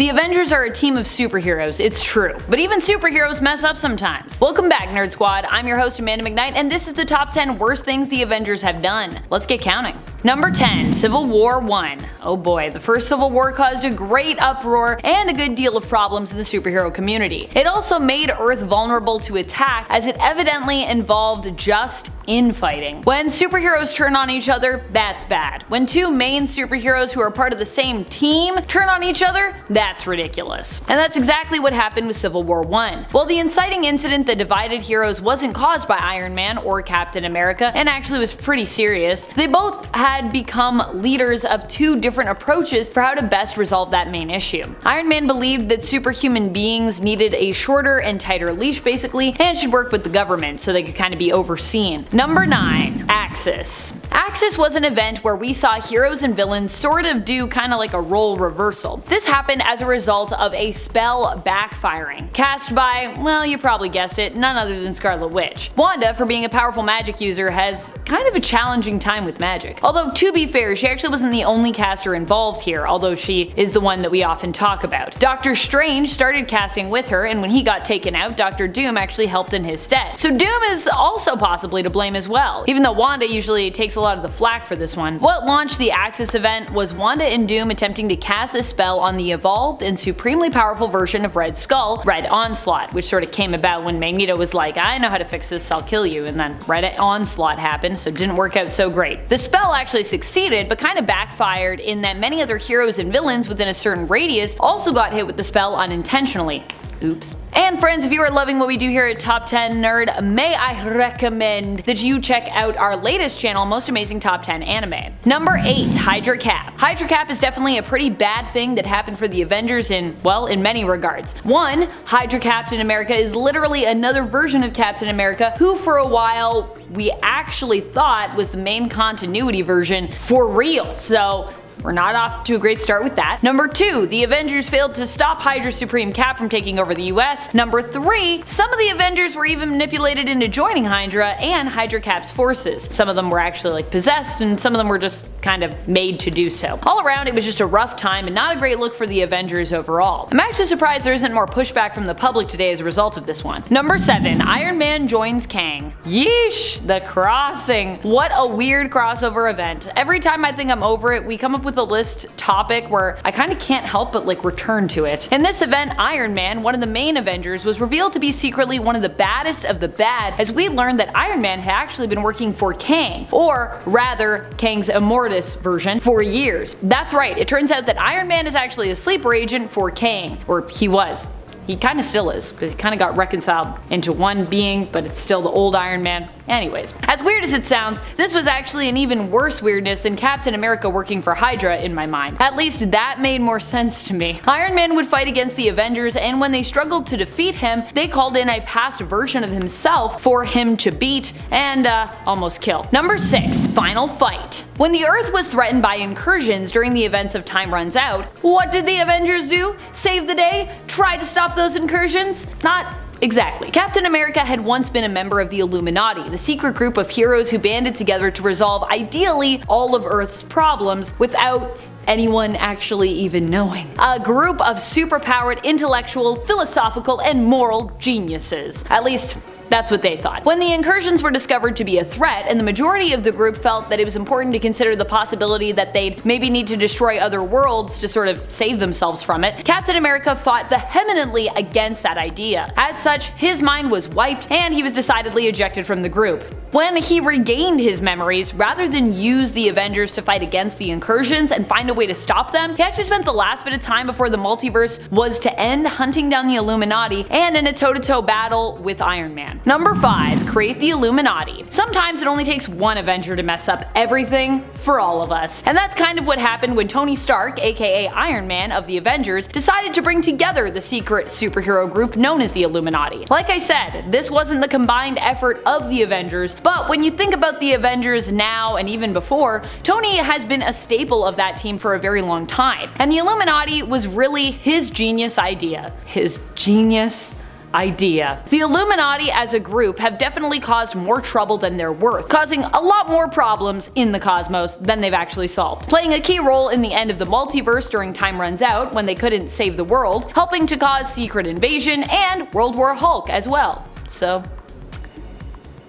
The Avengers are a team of superheroes, it's true, but even superheroes mess up sometimes. Welcome back, Nerd Squad. I'm your host Amanda McKnight, and this is the top 10 worst things the Avengers have done. Let's get counting. Number 10. Civil War I. Oh boy, the first Civil War caused a great uproar and a good deal of problems in the superhero community. It also made Earth vulnerable to attack, as it evidently involved just infighting. When superheroes turn on each other, that's bad. When two main superheroes who are part of the same team turn on each other, that's ridiculous. And that's exactly what happened with Civil War I. While the inciting incident that divided heroes wasn't caused by Iron Man or Captain America, and actually was pretty serious, they both had become leaders of two different approaches for how to best resolve that main issue. Iron Man believed that superhuman beings needed a shorter and tighter leash basically, and should work with the government so they could kind of be overseen. Number 9. Axis. Axis was an event where we saw heroes and villains sort of do kind of like a role reversal. This happened as a result of a spell backfiring, cast by, well, you probably guessed it, none other than Scarlet Witch. Wanda, for being a powerful magic user, has kind of a challenging time with magic. Although, to be fair, she actually wasn't the only caster involved here, although she is the one that we often talk about. Doctor Strange started casting with her, and when he got taken out, Doctor Doom actually helped in his stead. So Doom is also possibly to blame as well, even though Wanda usually takes a lot of the flack for this one. What launched the Axis event was Wanda and Doom attempting to cast a spell on the evolved and supremely powerful version of Red Skull, Red Onslaught, which sort of came about when Magneto was like, I know how to fix this, I'll kill you, and then Red Onslaught happened, so it didn't work out so great. The spell actually succeeded, but kind of backfired in that many other heroes and villains within a certain radius also got hit with the spell unintentionally. Oops. And friends, if you are loving what we do here at Top 10 Nerd, may I recommend that you check out our latest channel, Most Amazing Top 10 Anime. Number 8. Hydra Cap. Hydra Cap is definitely a pretty bad thing that happened for the Avengers in, well, in many regards. One, Hydra Captain America is literally another version of Captain America who for a while we actually thought was the main continuity version for real, so we're not off to a great start with that. Number 2, the Avengers failed to stop Hydra Supreme Cap from taking over the US. Number 3, some of the Avengers were even manipulated into joining Hydra and Hydra Cap's forces. Some of them were actually like possessed, and some of them were just kind of made to do so. All around, it was just a rough time and not a great look for the Avengers overall. I'm actually surprised there isn't more pushback from the public today as a result of this one. Number 7, Iron Man joins Kang. Yeesh, the crossing. What a weird crossover event. Every time I think I'm over it, we come up with a list topic where I kind of can't help but like return to it. In this event, Iron Man, one of the main Avengers, was revealed to be secretly one of the baddest of the bad, as we learned that Iron Man had actually been working for Kang, or rather Kang's Immortus version, for years. That's right, it turns out that Iron Man is actually a sleeper agent for Kang, or he was. He kind of still is, because he kind of got reconciled into one being, but it's still the old Iron Man. Anyways, as weird as it sounds, this was actually an even worse weirdness than Captain America working for Hydra in my mind. At least that made more sense to me. Iron Man would fight against the Avengers, and when they struggled to defeat him, they called in a past version of himself for him to beat and almost kill. Number 6, Final Fight. When the Earth was threatened by incursions during the events of Time Runs Out, what did the Avengers do? Save the day? Try to stop those incursions? Not exactly. Captain America had once been a member of the Illuminati, the secret group of heroes who banded together to resolve ideally all of Earth's problems without anyone actually even knowing. A group of superpowered intellectual, philosophical, and moral geniuses. At least, that's what they thought. When the incursions were discovered to be a threat, and the majority of the group felt that it was important to consider the possibility that they'd maybe need to destroy other worlds to sort of save themselves from it, Captain America fought vehemently against that idea. As such, his mind was wiped, and he was decidedly ejected from the group. When he regained his memories, rather than use the Avengers to fight against the incursions and find a way to stop them, he actually spent the last bit of time before the multiverse was to end hunting down the Illuminati and in a toe-to-toe battle with Iron Man. Number 5, create the Illuminati. Sometimes it only takes one Avenger to mess up everything for all of us. And that's kind of what happened when Tony Stark, aka Iron Man of the Avengers, decided to bring together the secret superhero group known as the Illuminati. Like I said, this wasn't the combined effort of the Avengers, but when you think about the Avengers now and even before, Tony has been a staple of that team for a very long time. And the Illuminati was really his genius idea. His genius idea. The Illuminati as a group have definitely caused more trouble than they're worth, causing a lot more problems in the cosmos than they've actually solved, playing a key role in the end of the multiverse during Time Runs Out when they couldn't save the world, helping to cause Secret Invasion and World War Hulk as well. So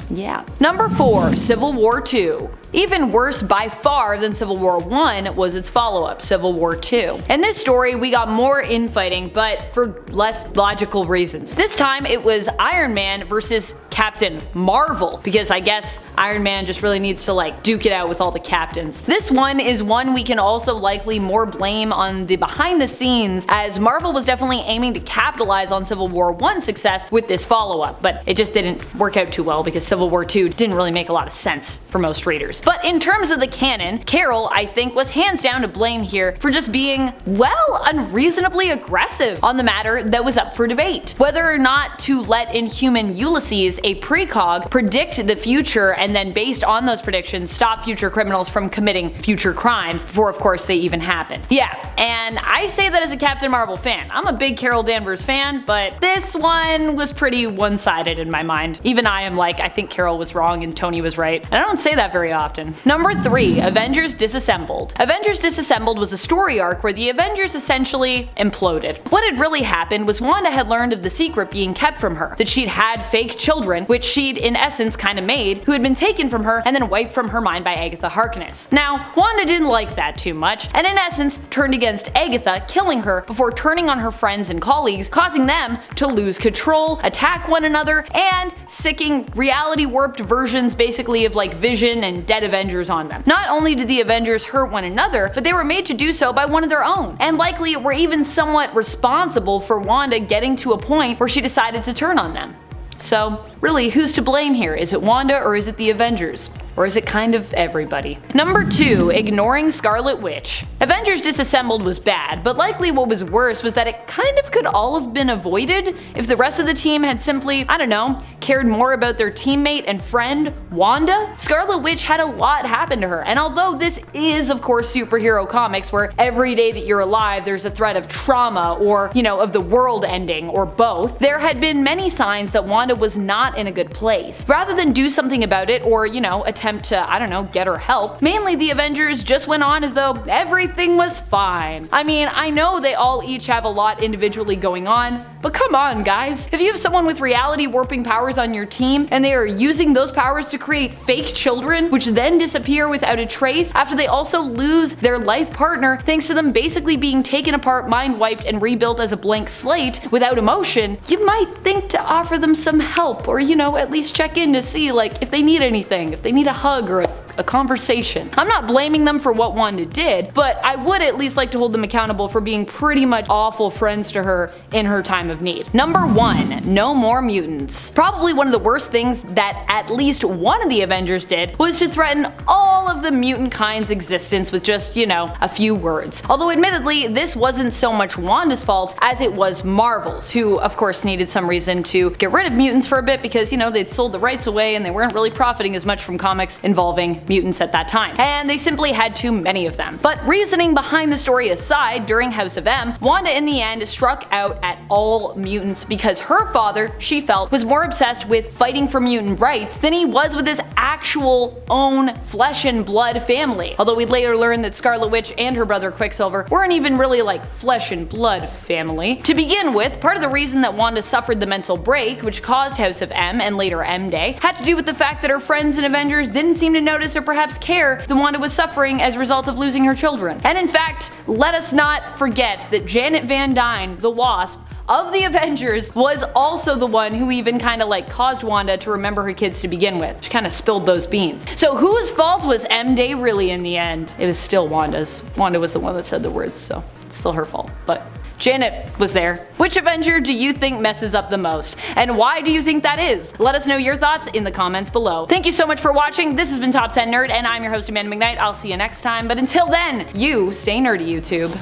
yeah. Number 4. Civil War II. Even worse by far than Civil War I was its follow-up, Civil War II. In this story, we got more infighting, but for less logical reasons. This time, it was Iron Man versus Captain Marvel, because I guess Iron Man just really needs to like duke it out with all the captains. This one is one we can also likely more blame on the behind the scenes, as Marvel was definitely aiming to capitalize on Civil War I's success with this follow-up, but it just didn't work out too well because Civil War II didn't really make a lot of sense for most readers. But in terms of the canon, Carol, I think, was hands down to blame here for just being, well, unreasonably aggressive on the matter that was up for debate. Whether or not to let Inhuman Ulysses, a precog, predict the future and then based on those predictions stop future criminals from committing future crimes before of course they even happen. Yeah, and I say that as a Captain Marvel fan. I'm a big Carol Danvers fan, but this one was pretty one-sided in my mind. Even I am like, I think Carol was wrong and Tony was right, and I don't say that very often. Number 3. Avengers Disassembled. Avengers Disassembled was a story arc where the Avengers essentially imploded. What had really happened was Wanda had learned of the secret being kept from her, that she'd had fake children, which she'd in essence kinda made, who had been taken from her and then wiped from her mind by Agatha Harkness. Now, Wanda didn't like that too much, and in essence turned against Agatha, killing her before turning on her friends and colleagues, causing them to lose control, attack one another, and sicking reality-warped versions basically of like Vision and dead Avengers on them. Not only did the Avengers hurt one another, but they were made to do so by one of their own, and likely were even somewhat responsible for Wanda getting to a point where she decided to turn on them. So really, who's to blame here? Is it Wanda or is it the Avengers? Or is it kind of everybody? Number 2. Ignoring Scarlet Witch. Avengers Disassembled was bad, but likely what was worse was that it kind of could all have been avoided if the rest of the team had simply, I don't know, cared more about their teammate and friend, Wanda. Scarlet Witch had a lot happen to her, and although this is of course superhero comics where every day that you're alive there's a threat of trauma or, you know, of the world ending, or both, there had been many signs that Wanda was not in a good place. Rather than do something about it or, you know, attempt to, I don't know, get her help, mainly the Avengers just went on as though everything was fine. I mean, I know they all each have a lot individually going on, but come on guys. If you have someone with reality warping powers on your team and they are using those powers to create fake children which then disappear without a trace after they also lose their life partner thanks to them basically being taken apart, mind wiped, and rebuilt as a blank slate without emotion, you might think to offer them some help or, you know, at least check in to see like if they need anything, if they need a hug or a conversation. I'm not blaming them for what Wanda did, but I would at least like to hold them accountable for being pretty much awful friends to her in her time of need. Number 1. No More Mutants. Probably one of the worst things that at least one of the Avengers did was to threaten all of the mutant kind's existence with just, you know, a few words. Although admittedly, this wasn't so much Wanda's fault as it was Marvel's, who of course needed some reason to get rid of mutants for a bit because, you know, they'd sold the rights away and they weren't really profiting as much from comics involving mutants at that time, and they simply had too many of them. But reasoning behind the story aside, during House of M, Wanda in the end struck out at all mutants because her father, she felt, was more obsessed with fighting for mutant rights than he was with his actual own flesh and blood family. Although we'd later learn that Scarlet Witch and her brother Quicksilver weren't even really like flesh and blood family. To begin with, part of the reason that Wanda suffered the mental break, which caused House of M and later M Day, had to do with the fact that her friends and Avengers didn't seem to notice or perhaps care that Wanda was suffering as a result of losing her children. And in fact, let us not forget that Janet Van Dyne, the Wasp, of the Avengers, was also the one who even kinda like caused Wanda to remember her kids to begin with. She kinda spilled those beans. So whose fault was M Day really in the end? It was still Wanda's. Wanda was the one that said the words, so it's still her fault. But Janet was there. Which Avenger do you think messes up the most? And why do you think that is? Let us know your thoughts in the comments below. Thank you so much for watching. This has been Top 10 Nerd, and I'm your host Amanda McKnight. I'll see you next time, but until then, you stay nerdy, YouTube.